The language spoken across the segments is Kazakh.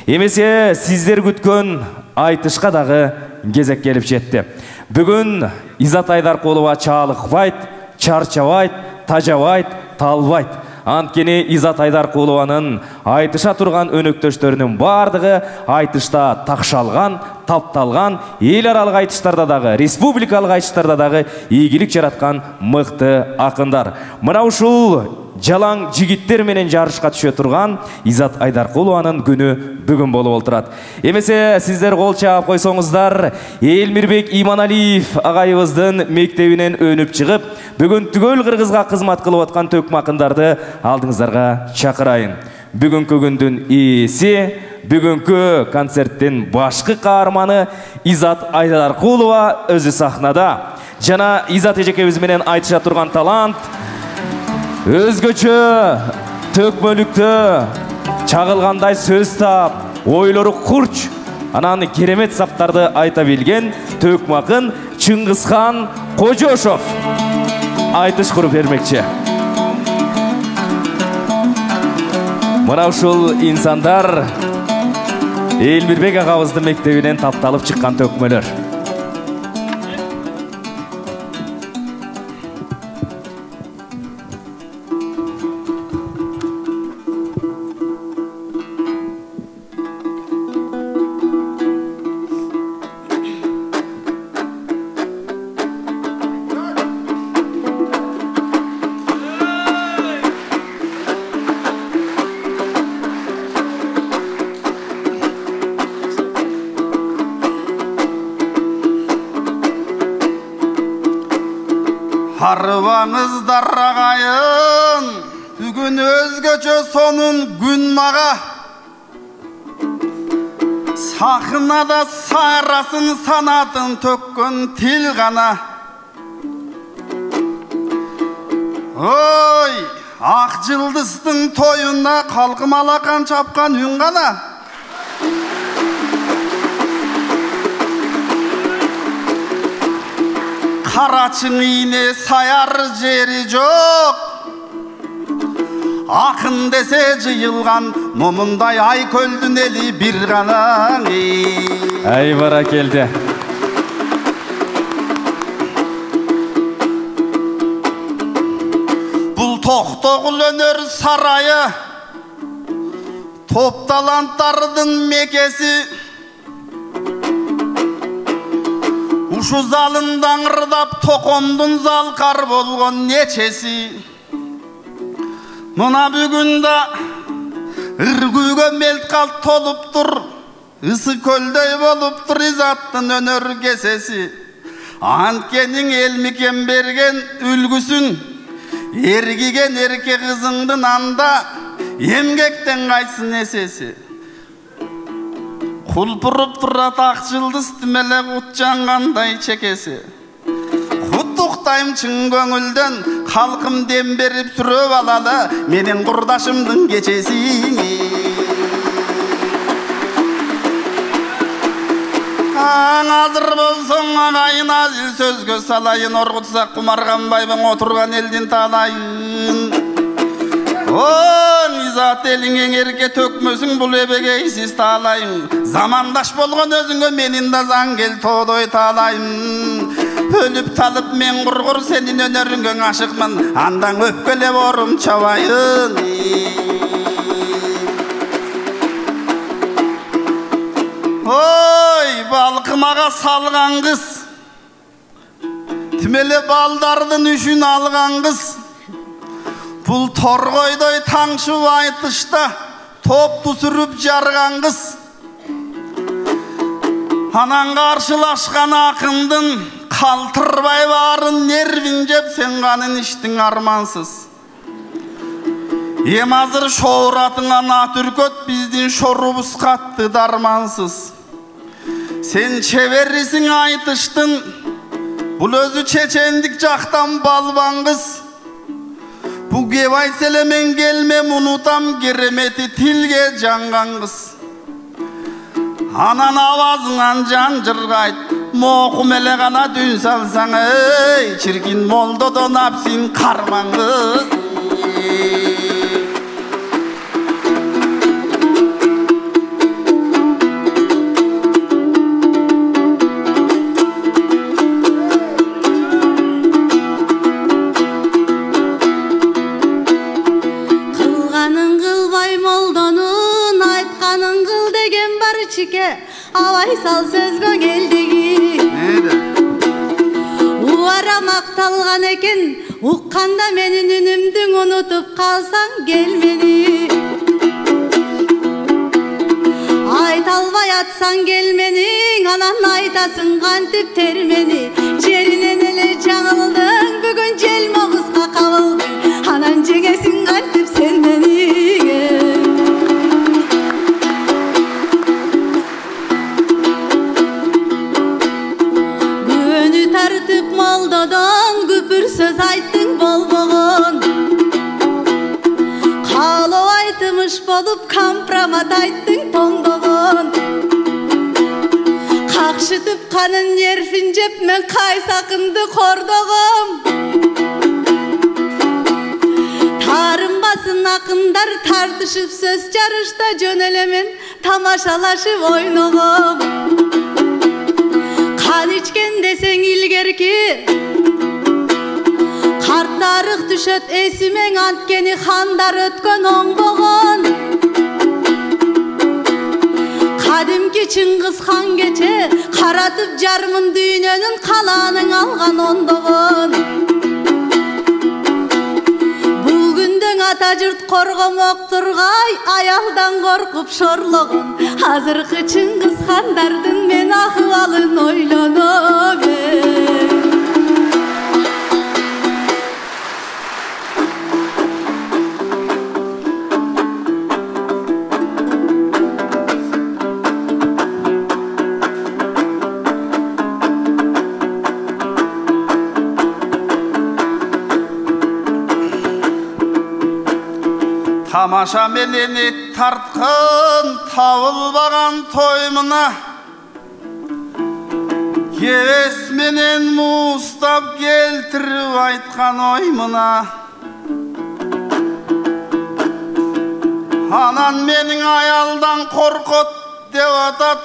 Эмесе сиздер күткөн айтышка дагы кезек келип жетти. Бүгүн Изат Айдаркулова чалыкпайт, чарчабайт, тажабайт, талбайт. Анткени Изат Айдаркулованын айтыша турган өнөктөштөрүнүн бардыгы айтышта такшалган, тапталган, эл аралык айтыштарда дагы, республикалык айтыштарда дагы ийгилик жараткан мыкты акындар. Мына ушул жалаң жигиттер менен жарышка түшө турган Изат Айдаркулованын күнү бүгүн болуп олтурат. Эмесе сиздер кол чаап койсоңуздар, Элмирбек Иманалиев агайыбыздын мектебинен өнүп чыгып, бүгүн түгөл Кыргызга кызмат кылып аткан төкмө акындарды алдыңыздарга чакырайын. Бүгүнкү күндүн ээси, бүгүнкү концерттин башкы каарманы Изат Айдаркулова өзү сахнада. Жана Изат эжекебиз менен айтыша турган талант өзгөчө төкмөлүктө чагылгандай сөз тап, ойлору курч, анан керемет саптарды айта билген төкмө акын Чыңгызхан Кожошов айтыш куруп бермекчи. Мына ушул инсандар Элмирбек агабыздын мектебинен тапталып чыккан төкмөлөр. Арбаңыздар ағайын, бүгін өзгөчө сонун күн мага. Сахнада сайрасын санатын төккөн тил гана. Ой, ак жылдыздын тоюна калкым алакан чапкан үн гана. Карачың ийне саяр жери жок, акын десе жыйылган момундай ай көлдүн эли бир гана. Ай баракелди. Бул токтогул өнөр сарайы, топ таланттардын мекеси. Ушу залында аңырдап токондун залкар болгон нечеси. Мына бүгүндө ыргүүгө мелт калт толуптур, ысы көлдөй болуптур Изаттын өнөр кесеси. Анткенин элмикен берген үлгүсүн, эргиген эрке кызыңдын анда эмгектен кайсын эсеси. Кулпуруп турат ак жылдыз тимеле кут жангандай чекеси. Куттуктайм чын көңүлдөн, калкым дем берип сүрөп алалы менин курдашымдын кечеси. Азыр болсоң агайын азил сөзгө салайын, оргутсак кумарганбайбың отурган элдин талайын. Изат элиңең эрке төкмөсүң бул эбегейсиз таалайын. Замандаш болгон өзүңө менин да заң кел тоодой таалайын. Өлүп талып мен кургур сенин өнөрүңө ашыкмын, андан өпкөлөп орум чабайын. Ой, балкымага салган кыз, тимеле балдардын үшүн алган кыз. Бул торгойдой таңшып айтышта топту сүрүп жарган кыз. Анан каршылашкан акындын калтырбай баарын нервин жеп сен канын иштиң армансыз. Эм азыр шоуратыңа ат үркөт, биздин шорубуз катты дармансыз. Сен чеберисиң айтыштын, бул өзү чечендик жактан балбан кыз. Бу кеп айтселе мен келмем, унутам керемети тилге жанган кыз. Анан авазыңан жан жыргайт, мокум эле гана дүн салсаң, эй, чиркин молдодон апсин карман кыз. чике абай сал сөзгө келдиги убара макталган экен укканда менин үнүмдүң унутуп калсаң келмени айта албай атсаң келмениң анан айтасың кантип термени жеринен эле жаңылдың бүгүн жел могузга кабылдың анан жегесиң кантип сен мени күбөнү тартып малдадың күпүр сөз айттың болбогон каалоо айтымыш болуп компромат айттың тоңдогон какшытып канын нервин жеп мен кайсакынды кордогом таарынбасын акындар тартышып сөз жарышта жөн эле мен тамашалашып ойногом кан ичкен десең илгерки карт тарых түшөт эсимең анткени хандар өткөн оңбогон кадимки Чыңгыз хан кече каратып жармын дүйнөнүн калааның алган ондогон бул күндөң ата журт коргомок тургай аялдан коркуп шорлогон азыркы Чыңгыз хандардын мен акыбалын ойлоном Тамаша менен эт тарткан табылбаган тоймуна кебес менен муустап келтирип айткан оймуна анан менин аялдан коркот деп атат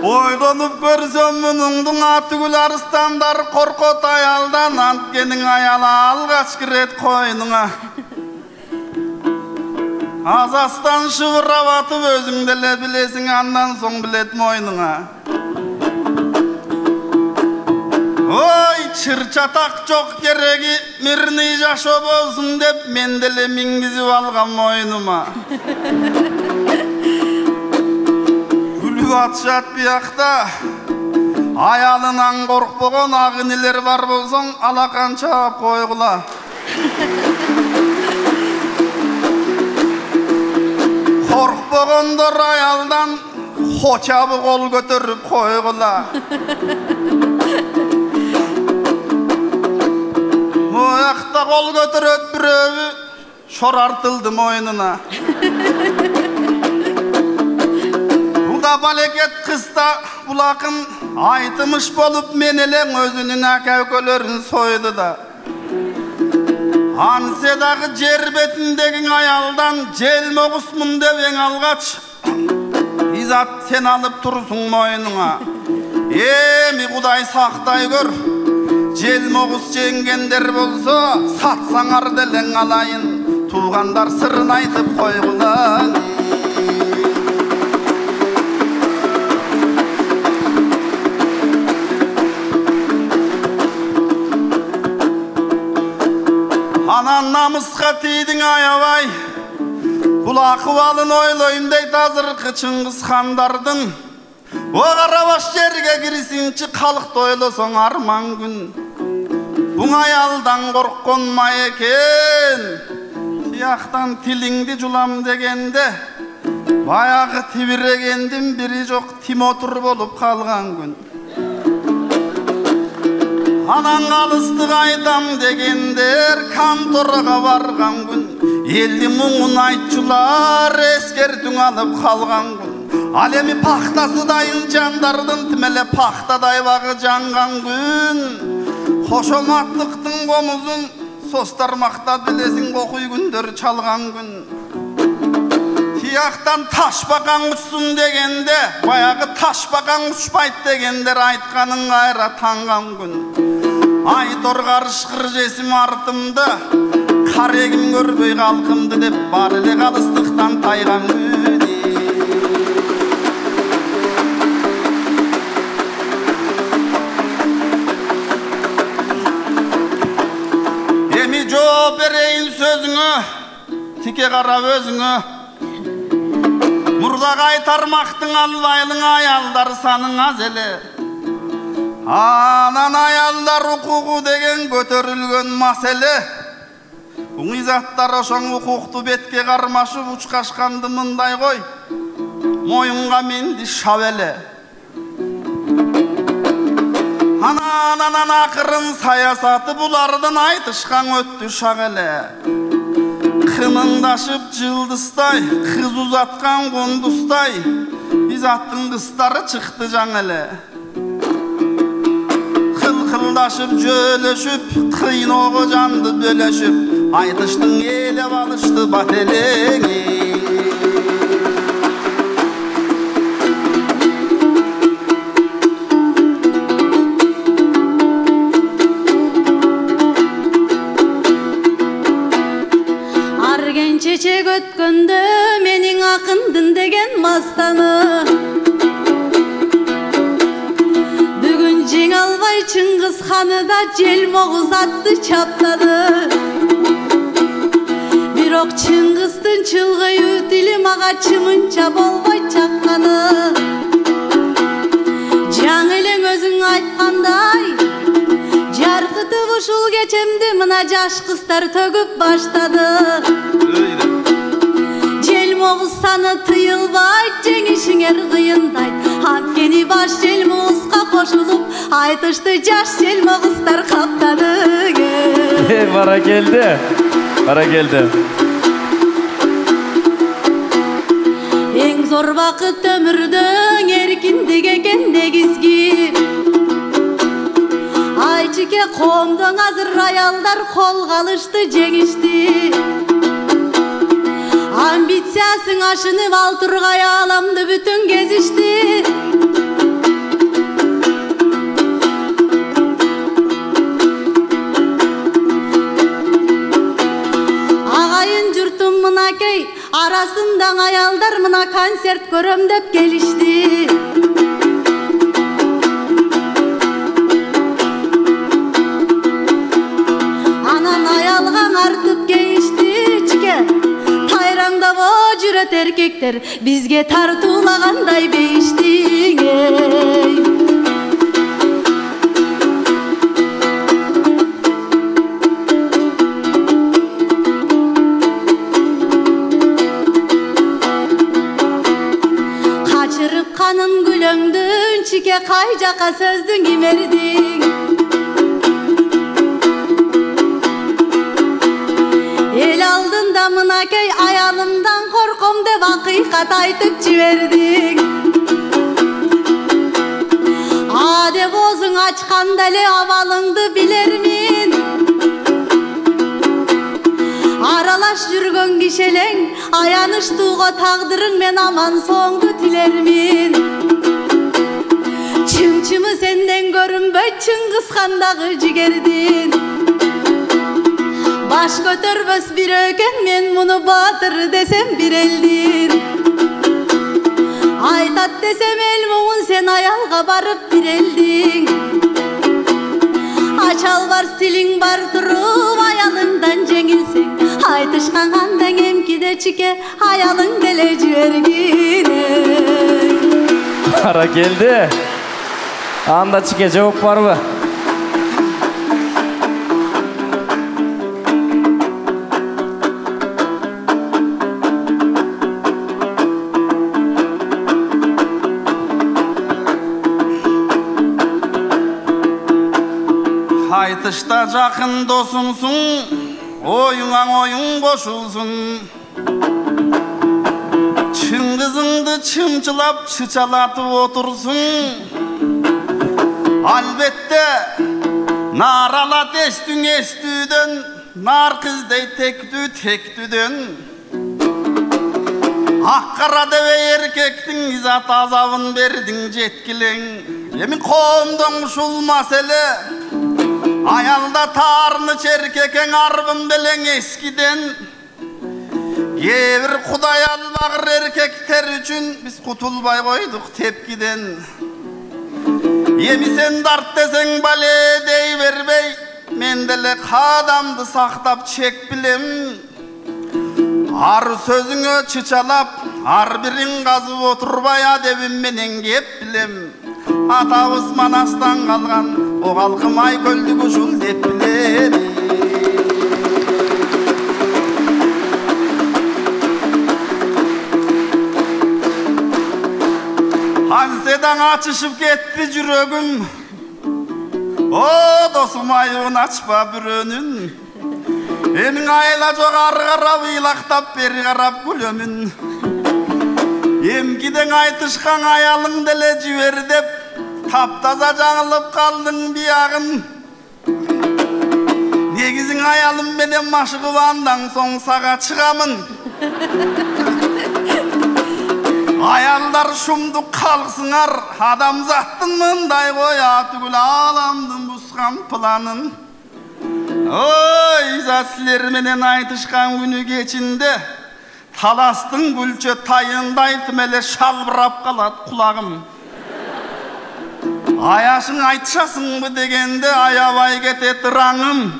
ойлонуп көрсөм мунуңдун атыгүл арыстандар коркот аялдан анткенин аяла алгач кирет койнуңа азастан шыбырап атып өзүң деле билесиң андан соң билет мойнуңа ой чыр-чатак жок кереги мирный жашоо болсун деп мен деле мингизип алгам мойнума атышат биякта аялынан коркпогон ак инилер бар болсоң алакан чаап койгула коркпогондор аялдан хочабы кол көтөрүп койгула моякта кол көтөрөт бирөөбү шорартылды мойнуна балекет кыста булакын айтымыш болуп мен элең өзүнүн ака-өкөлөрүн сойду да ансе дагы жер бетиндеги аялдан жел могусмун деп эң алгач изат сен алып турсуң мойнуңа эми Кудай сактай көр жел могус жеңгендер болсо сатсаңар делең алайын туугандар сырын айтып койгула анан намыска тийдиң аябай бул акыбалын ойлойм дейт азыркы Чыңгыз хандардын о карабаш жерге кирсинчи калкты ойлосоң арман күн буң аялдан корккон ма экен тияктан тилиңди жулам дегенде баягы тибирегендин бири жок Тимотур болуп калган күн анан калыстык айтам дегендер конторага барган күн элдин муңун айтчулар эскертүүң алып калган күн ал эми пахтасы дайын жандардын тим эле пахтадай багы жанган күн кошоматтыктын комузун состармакта билесиң окуй күндөр чалган күн тияктан ташбакаң учсун дегенде баягы ташбакаң учпайт дегендер айтканын кайра танган күн Aytor qarışqır jesim артымда, Қарегім көрбөй қалқымды деп, бар эле қалыстықтан тайған күні. Еми жооп берейін сөзіңі, тике қарап өзіңі. Мұрда қайтармақтың албайлың аялдар саның аз еле. Анан аялдар укугу деген көтөрүлгөн маселе. Уңизаттар ошоң укукту бетке кармашып учкашканды мындай кой. Моюнга менди шап эле. Анан акырын саясаты булардын айтышкан өттү шак эле. Кымыңдашып жылдыстай, кыз узаткан кондустай, Изаттын кыздары чыкты жаң эле. Кылдашып жөлөшүп, кыйноого жанды бөлөшүп, айтыштың элеп алышты бат элеңи. Арген чечек өткөндө менин акындын деген мастаны. Жеңе албай Чыңгыз ханы да Желмогуз атты чаптады. Бирок Чыңгыздын чылгыйы тили мага чымынча болбой чакканы. Жаң элең өзүң айткандай, жаркытып ушул кечемди мына жаш кыздар төгүп баштады. Желмогуз саны тыйылбай, жеңишиңер кыйындайт. Анткени баш Желмогузга кошулуп, айтышты жаш Желмогуздар каптады. Бара келди. Бара келди. Эң зор бакыт өмүрдөң эркиндик экен негизги. Айчике коомдон азыр аялдар колго алышты, жеңишти. Амбициясың ашынып ал тургай аламды бүтүн кезишти. Агайын журтум мынакей, арасында аялдар мына концерт көрөм деп келишти. Анан аялга артып кейишти, чике тайраңдап жүрөт эркектер, бизге тартуулагандай бейиштиң. Качырып канын гүлөңдүн, чике кай жака сөздүң имердиң. Эл алдында мынакей аялымдан корком деп акыйкат айтып жибердиң. А деп оозуң ачканда эле абалыңды билермин. Аралаш жүргөн кишелең, аянычтууга тагдырың мен аман соңду тилермин. Чымчымы сенден көрүнбөйт, Чыңгыз хандагы жигердин. Баш көтөрбөс бир экен, мен муну баатыр десем бир элдин. Айтат десем эл муңун, сен аялга барып бир элдиң. Ачалбар стилиң бар туруп, аялыңдан жеңилсең. Айтышкан кандай эмкиде чике, аялың деле жибергин. Бара келди. Анда чике жооп барбы? Айтышта жакын досумсуң, оюңа оюң кошулсун. Чыңгызыңды чымчылап чычалатып отурсун. Албетте наралат эстүң эстүүдөн, нар кыздей тектүүдөн. Аккара дебе эркектин изат азабын бердиң жеткилең. Эми коомдон ушул маселе Ayalda tarını çerkeken arbın belen eskiden. Gebir Kuday almağır erkekler üçün biz kutulbay koyduk tepkiden. Yemisen dart desen bale dey verbey, mendelek adamdı saktap çek bilem. Ar sözüngö çıçalap, ar birin gazıp oturbay adebim menen gep bilem. Ata Osman astan kalgan, o halkım ay köldü kuşul dep bilem. Hanseden açışıp gitti jürögüm. O dostum ayığın açpa bir önün. Enin ayla joğarı qarap ıylaqtap beri qarap gülömün. Emgiden aytışkan ayalın dele jiber dep taptaza жаңылып kaldın biyağın. Negizin ayalım menen maşıgıp andan soň sağa çıgamın. Ayallar şumduk kalksınlar, adamzattın mınday koya tügül alamdın buskan planın. Oy, sizler menen aytışkan günü geçinde, talastın gülçe tayınday tümele şalbırap kalat kulağım. Ayaşın aytışasın mı degende ayabay kete tırağım.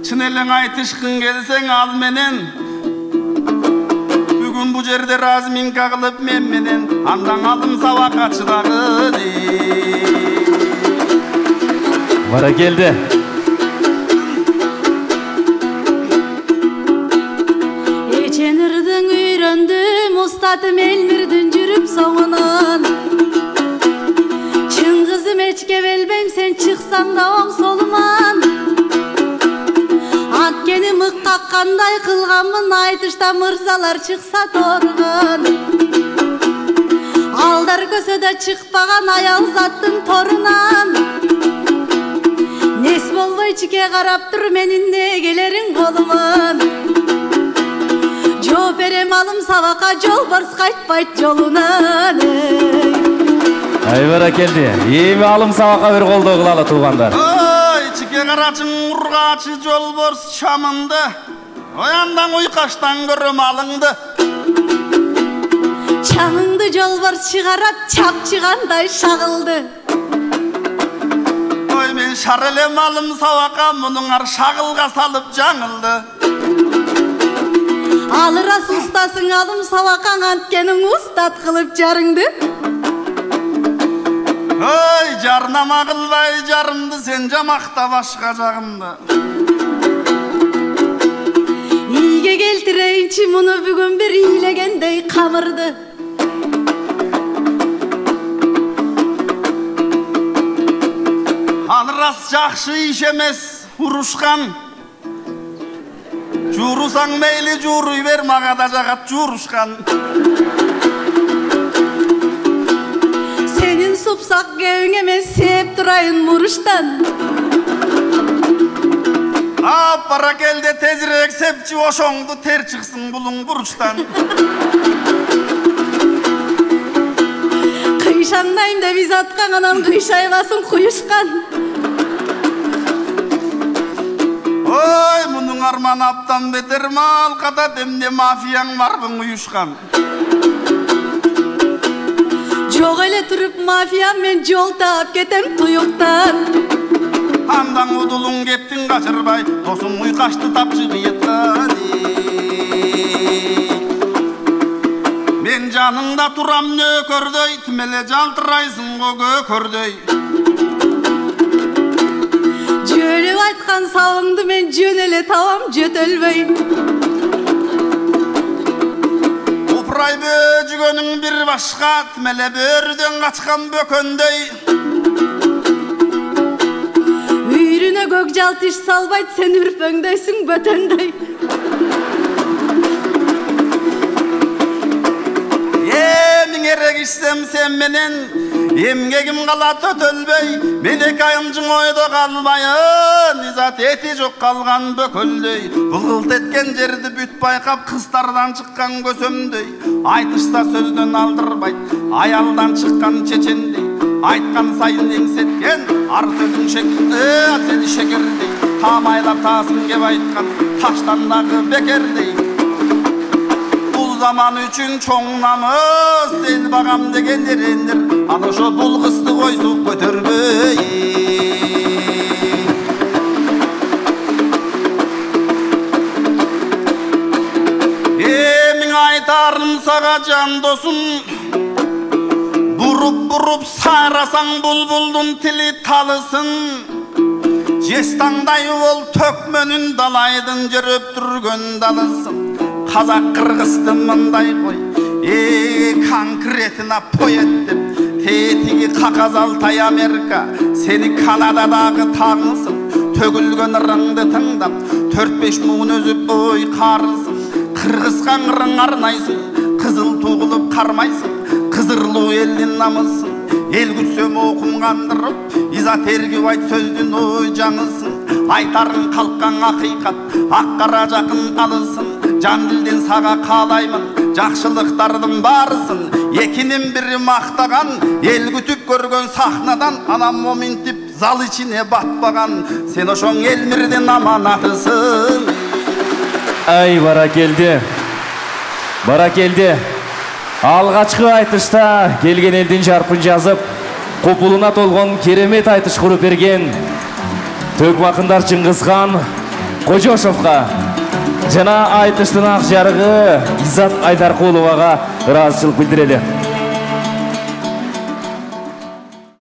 Çınelen aytışkın gelsen al menen. Bugün bu jerde razminka kılıp men menen andan aldım sava kaçıdağı Bara geldi. Eçenirden öyröndüm ustadım elmirdin jürüp soňunan. Çıngızım eçke belbem sen çıksan da oň soluman. Atkeni mık kakkanday kılgamın aytışta mırzalar çıksa torgan. Aldar kösöde çıkpagan ayal zattın torunan. Nes bolboy çike karap dur menin ne gelerin koluman. Jo berem alım savaka jol bors kaytpayt jolunan. Ay bara geldi. Emi alım savaka bir koldo kılala tuğanдар. Çike karaçın urgaçı jol bors çamındı. Oyandan uykaştan görüm alındı. Çamındı jol bors çıgarat çap çıganday şagıldı. Oy men şarelem alım savaka munungar şagılga salıp жаңылdı. Alıras ustasın alım savakan antkenin ustat kılıp jarыңды. Oy jarnama kılbay jarımdı sen jamakta başka jagımda. İyige keltireyinçi munu bugün bir iyilegendey kamırdı. Alıras jakşı iş emes uruşkan. Jurusan meyli juruy ber maga da jagat juruşkan. Senin supsak göğüne men sep durayın muruştan. Para gelde tezirek sepçi oşoңdu ter çıksın bulun buruştan. Kıyşandayım da biz atkan anam kıyşaybasın kuyuşkan. Oy munun arman aptan beter mal kata demde mafiyan varbın uyuşkan. Jok ele turup mafya men jol taap ketem tuyuktan. Andan udulun geptin kaçırbay, dostum uykaştı tapşı kıyıttan. Ben canında turam nökördöy, tümele jaltıraysın o gökördöy. Jölüp aytkan sawыңды men jönele tabam jötölböy. Upray böjügönüň bir başka, tümele börüden kaçkan bököndöy. Üyrüne gök jaltış salbayt sen ürpöňdöysüň bötöndöy. Emin erek işsem sen menen, emgegim kala tötölböy. Men eki ayımcın oyda kalmayın, izat eti jok kalgan bökölдөй. Bulgult etken жерди büt bayqap, kıstardan çıkkan gösömдөй. Aytışsa sözdön aldırbayt, ayaldan çıkkan çeçendey. Айтқан сайын еңсеткен ар сөзің сені шекердей тамайлап тасын кеп айтқан таштандағы бекердей бұл заман үшін чоң намыс ел бағам деген ерендер ана шо бұл қысты қойсу көтербей мен айтарым саға жан досым Burup sarasang bulbuldun tili talısın Jestangday ol tökmönün dalaydın Jürüp durgön dalısın Kazak Kırgız'tı mınday koy Konkretine poyettim Tetigi Kakaz Altay Amerika Seni Kanada'dağı tağısın Tögülgön rыңды tыңdap 4-5 muğun özüp boy karısın Kırgızgan rың arnaysın Kızıl tuğulup karmaysın Kızırlı elin namısın El gütsöm okum kandırıp İzat ergip ayt sözdün oy жаңысın Aytarın kalkkan hakikat Akkara jakın alısın Can dilden sağa kalaymın Jakşılıktardım barısın Ekinin biri maktağan El gütüp görgön sahnadan Anam momintip zal içine batpagan Sen oşoň elmirden amanatısın Ay Bara keldi Алғачкы айтышта келген элдин жарпын жазып, копулуна толгон керемет айтыш куруп берген Төкмакындар Чыңгызхан Кожошовго жана айтыштын ак жарыгы Иззат Айдаркуловага ыраазычылык билдирели.